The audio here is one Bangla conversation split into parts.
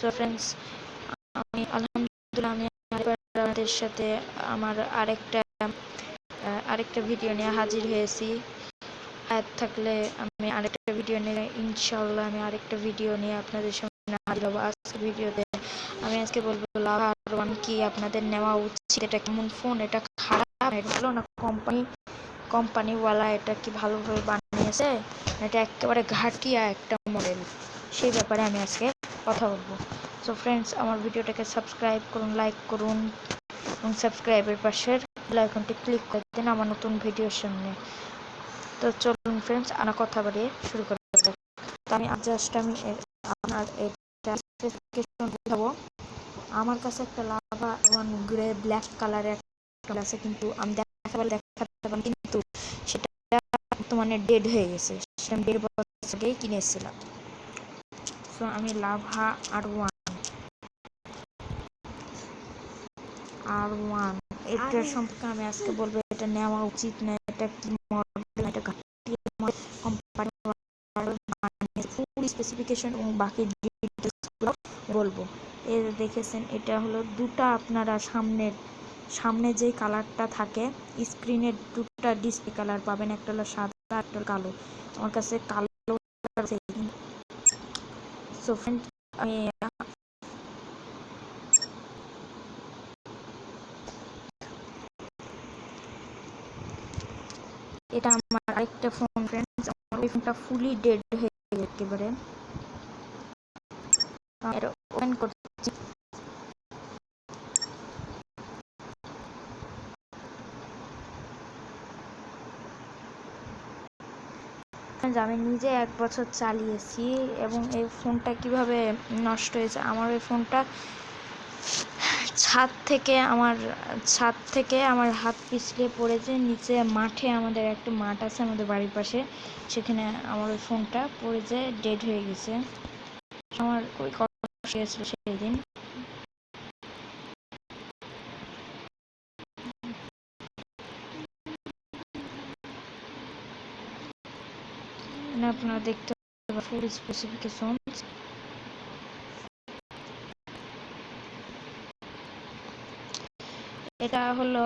তো ফ্রেন্ডস, আমি আলহামদুলিল্লাহ আমি আপনাদের সাথে আমার আরেকটা ভিডিও নিয়ে হাজির হয়েছি। হায়াত থাকলে আমি আরেকটা ভিডিও নিয়ে ইনশাআল্লাহ আমি আরেকটা ভিডিও নিয়ে আপনাদের সামনে হাজির হবো। আজকে ভিডিওতে আমি আজকে বলবো লাভা R1 কি আপনাদের নেওয়া উচিত, এটা কেমন ফোন, এটা খারাপ ভালো না কোম্পানিওয়ালা এটা কি ভালোভাবে বানিয়েছে, এটা একেবারে ঘাটিয়া একটা মডেল, সেই ব্যাপারে আমি আজকে কথা বলবো। সো ফ্রেন্ডস, আমার ভিডিওটাকে সাবস্ক্রাইব করুন, লাইক করুন এবং সাবস্ক্রাইবের পাশের বেল আইকনটি ক্লিক করে দিন আমার নতুন ভিডিওর সামনে। তো চলুন ফ্রেন্ডস, আমরা কথা বাড়িয়ে শুরু করা যাক। তো আমি আপনার এটা স্পেসিফিকেশন বোঝাবো। আমার কাছে একটা লাভা R1 গ্রে ব্ল্যাক কালারের একটা আছে, কিন্তু আমি দেখাতে পারলাম, কিন্তু সেটা বর্তমানে ডেড হয়ে গেছে। সেটা আমি 1.5 বছর আগেই কিনেছিলাম। সো আমি লাভা R1 এটার সম্পর্কে আমি আজকে বলবো, এটা নেওয়া উচিত না, এটা কি মডেল, এটা কোম্পানি ফুল স্পেসিফিকেশন এবং বাকি ডিটেইলসগুলো বলবো। এর দেখেছেন, এটা হলো দুটা আপনারা সামনে যে কালারটা থাকে স্ক্রিনের দুটা ডিসপ্লে কালার পাবেন, একটা হলো সাদা, একটা হলো কালো। আমার কাছে কালো আছে। সো ফ্রেন্ড, আমি এটা আমার আরেকটা ফোন ফ্রেন্ডস, আমার ওই ফোনটা ফুলি ডেড হয়ে গেছে একেবারে। এটা ওপেন করছি। আমি নিজে 1 বছর চালিয়েছি এবং এই ফোনটা কিভাবে নষ্ট হয়েছে, আমার ওই ফোনটা ছাদ থেকে আমার হাত পিছলে পড়েছে নিচে মাঠে। আমাদের একটা মাঠ আছে আমাদের বাড়ির পাশে, সেখানে আমার ওই ফোনটা পড়েছে, ডেড হয়ে গেছে। আমার খুবই কষ্ট হয়েছিল সেই দিন। আপনারা দেখতে পাবেন ফুল স্পেসিফিকেশন। এটা হলো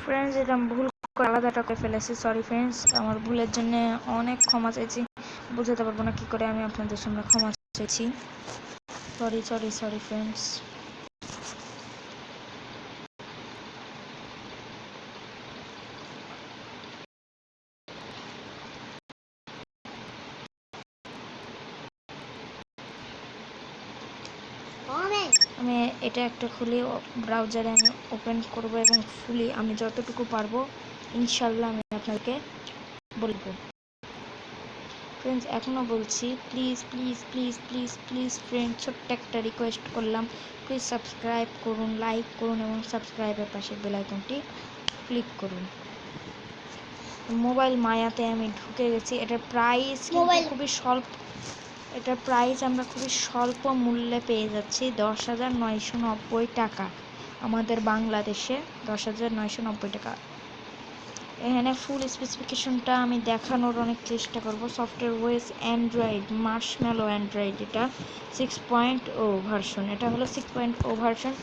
ফ্রেন্ডস, এটা আমি ভুল করে আলাদাটা করে ফেলেছি, সরি ফ্রেন্ডস, আমার ভুলের জন্য অনেক ক্ষমা চাইছি। বুঝাতে পারবো না কি করে আমি আপনাদের সামনে ক্ষমা চাইছি। Sorry friends. আমি এটা একটা খুলে ব্রাউজারে আমি ওপেন করব এবং ফুলি আমি যতটুকু পারবো ইনশাল্লাহ আমি আপনাকে বলবো। ফ্রেন্ডস, এখনও বলছি, please please please please please friend, ছোট্ট একটা রিকোয়েস্ট করলাম, প্লিজ সাবস্ক্রাইব করুন, লাইক করুন এবং সাবস্ক্রাইবের পাশে বেল আইকনটি ক্লিক করুন। মোবাইল মায়াতে আমি ঢুকে গেছি। এটার প্রাইস আমরা খুবই স্বল্প মূল্যে পেয়ে যাচ্ছি, 10,990 টাকা আমাদের বাংলাদেশে, 10,990 টাকা। এখানে ফুল স্পেসিফিকেশনটা আমি দেখানোর অনেক চেষ্টা করব। সফটওয়্যার ওয়েস অ্যান্ড্রয়েড মার্শম্যালো অ্যান্ড্রয়েড, এটা 6.0 ভার্সন, এটা হলো 6.0 ভার্সন।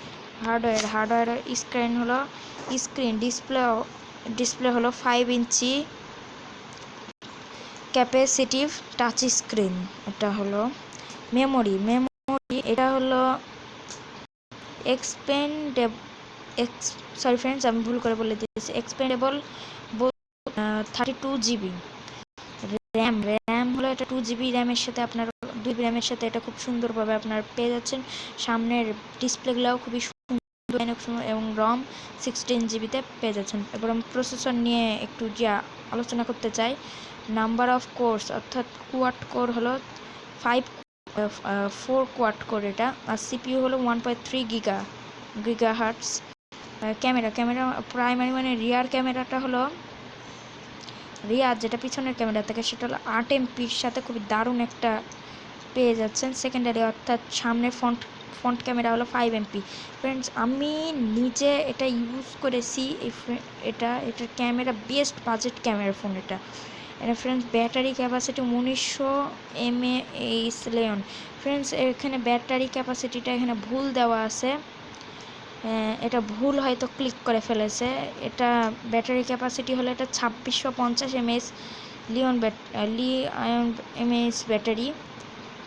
হার্ডওয়্যার স্ক্রিন ডিসপ্লে হলো 5 ইঞ্চি ক্যাপাসিটিভ টাচ স্ক্রিন। এটা হলো মেমোরি, এটা হলো সরি ফ্রেন্ডস, আমি ভুল করে বলে দিয়েছি, এক্সপেন্ডেবল 32 জিবি র্যাম হলো, এটা 2 জিবি র্যামের সাথে আপনার 2 জিবি র্যামের সাথে এটা খুব সুন্দরভাবে আপনার পেয়ে যাচ্ছেন। সামনের ডিসপ্লেগুলোও খুবই সুন্দর এবং রম 16 জিবিতে পেয়ে যাচ্ছেন। এবার আমি প্রসেসর নিয়ে একটু আলোচনা করতে চাই। নাম্বার অফ কোরস অর্থাৎ কোয়াড কোর হলো 4 কোয়াড কোর এটা, আর সিপিইউ হলো 1.3 গিগাহার্টস। ক্যামেরা প্রাইমারি মানে রিয়ার ক্যামেরাটা হলো যেটা পিছনের ক্যামেরা থেকে, সেটা হলো 8 এমপির সাথে খুবই দারুণ একটা পেয়ে যাচ্ছেন। সেকেন্ডারি অর্থাৎ সামনের ফ্রন্ট ফ্রন্ট ক্যামেরা হলো 5 MP। ফ্রেন্ডস আমি নিজে এটা ইউজ করেছি, এটার camera best budget camera phone এটা। ফ্রেন্ডস ব্যাটারি ক্যাপাসিটি 1900 mAh লিওন। ফ্রেন্ডস এখানে ব্যাটারি ক্যাপাসিটিটা এখানে ভুল দেওয়া আছে, এটা ভুল হয়তো ক্লিক করে ফেলেছে। এটা ব্যাটারি ক্যাপাসিটি হলো এটা 2650 mAh লিওন mAh ব্যাটারি,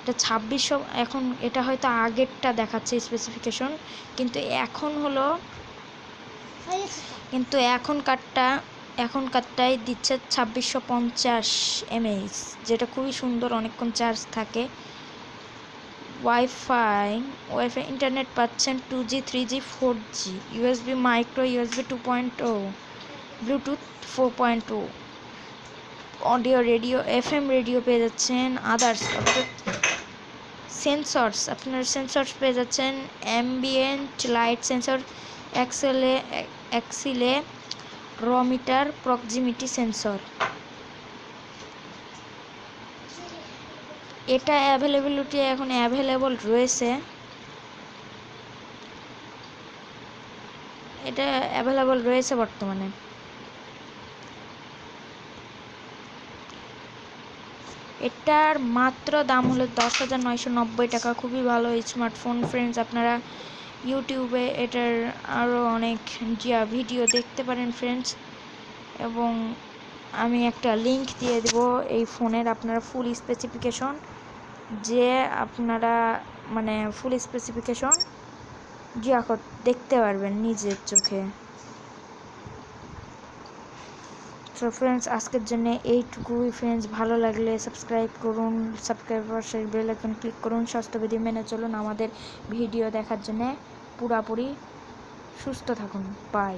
এটা 2600। এখন এটা হয়তো আগেরটা দেখাচ্ছে স্পেসিফিকেশন, কিন্তু এখনকারটাই দিচ্ছে 2650 mAh, যেটা খুবই সুন্দর, অনেকক্ষণ চার্জ থাকে। ওয়াইফাই ইন্টারনেট পাচ্ছেন 2G 3G 4G, USB micro, USB 2.0, Bluetooth 4.0, audio radio FM radio পেয়ে যাচ্ছেন। আদার্স অর্থাৎ আপনার সেন্সরস পেয়ে যাচ্ছেন, ambient light sensor, accelerometer, proximity sensor. এটা এখন অ্যাভেলেবল রয়েছে, বর্তমানে। এটার মাত্র দাম হলো 10,990 টাকা। খুবই ভালো স্মার্টফোন। ফ্রেন্ডস আপনারা ইউটিউবে এটার আরও অনেক ভিডিও দেখতে পারেন ফ্রেন্ডস, এবং আমি একটা লিংক দিয়ে দেব এই ফোনের, আপনারা ফুল স্পেসিফিকেশন দেখতে পারবেন নিজের চোখে। তো ফ্রেন্ডস আজকের জন্য এইটুকুই। ফ্রেন্ডস ভালো লাগলে সাবস্ক্রাইব করুন, সাবস্ক্রাইবার বেল আইকন ক্লিক করুন, স্বাস্থ্যবিধি মেনে চলুন। আমাদের ভিডিও দেখার জন্য পুরাপুরি সুস্থ থাকুন। বাই।